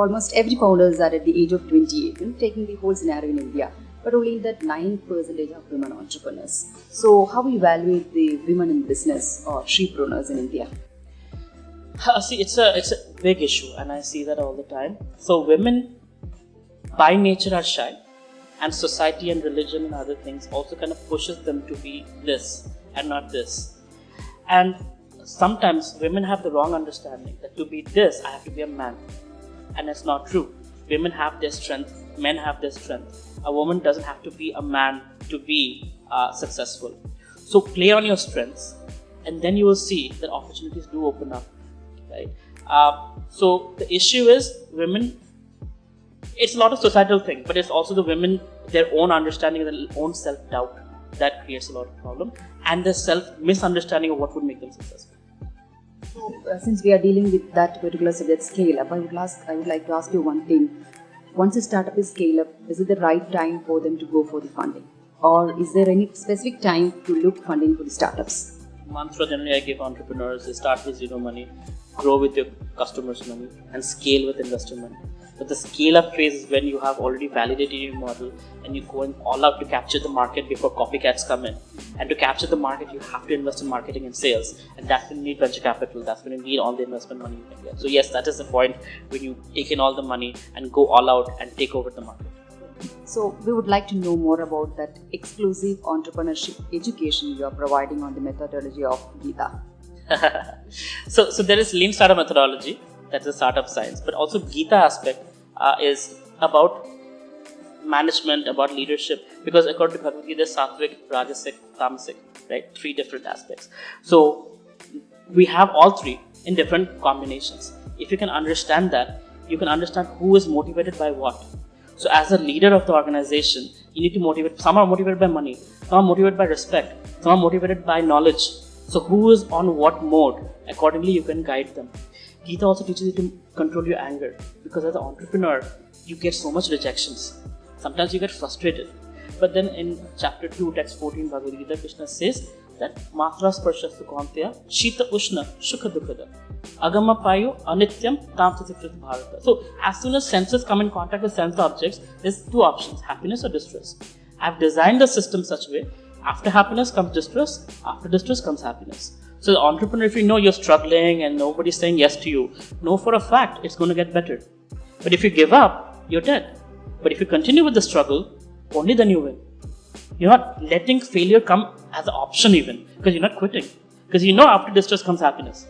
almost every founders are at the age of 28, taking the whole scenario in India, but only that 9% of women entrepreneurs. So how we evaluate the women in business or shepreneurs in India? See, it's a big issue, and I see that all the time. So women by nature are shy, and society and religion and other things also kind of pushes them to be this and not this. And sometimes women have the wrong understanding that to be this, I have to be a man. And it's not true. Women have their strength, men have their strength. A woman doesn't have to be a man to be successful. So play on your strengths, and then you will see that opportunities do open up. Right? So the issue is women, it's a lot of societal thing, but it's also the women, their own understanding, their own self-doubt that creates a lot of problem, and the self-misunderstanding of what would make them successful. So, since we are dealing with that particular subject, scale up, I would like to ask you one thing. Once a startup is scale up, is it the right time for them to go for the funding? Or is there any specific time to look funding for the startups? Mantra generally I give entrepreneurs is start with zero money, grow with your customers' money, and scale with investor money. But the scale up phase is when you have already validated your model and you're going all out to capture the market before copycats come in. And to capture the market, you have to invest in marketing and sales. And that's when you need venture capital. That's when you need all the investment money you can get. So yes, that is the point when you take in all the money and go all out and take over the market. So we would like to know more about that exclusive entrepreneurship education you are providing on the methodology of Gita. So there is lean startup methodology, that's the startup science, but also Gita aspect is about management, about leadership, because according to Bhagavad Gita, there's sattvic, rajasic, tamasic, right? 3 different aspects. So we have all 3 in different combinations. If you can understand that, you can understand who is motivated by what. So as a leader of the organization, you need to motivate. Some are motivated by money, some are motivated by respect, some are motivated by knowledge. So who is on what mode? Accordingly, you can guide them. Gita also teaches you to control your anger, because as an entrepreneur, you get so much rejections. Sometimes you get frustrated. But then in chapter 2, text 14, Bhagavad Gita, Krishna says that Matra Sparshasthu Kaunteya, Shita Ushna, Shukha Dukkada, Agama Payo, Anityam, Tamsa Sikrit Bharata. So as soon as senses come in contact with sense objects, there's 2 options, happiness or distress. I've designed the system such a way, after happiness comes distress, after distress comes happiness. So the entrepreneur, if you know you're struggling and nobody's saying yes to you, know for a fact it's going to get better. But if you give up, you're dead. But if you continue with the struggle, only then you win. You're not letting failure come as an option even, because you're not quitting. Because you know after distress comes happiness.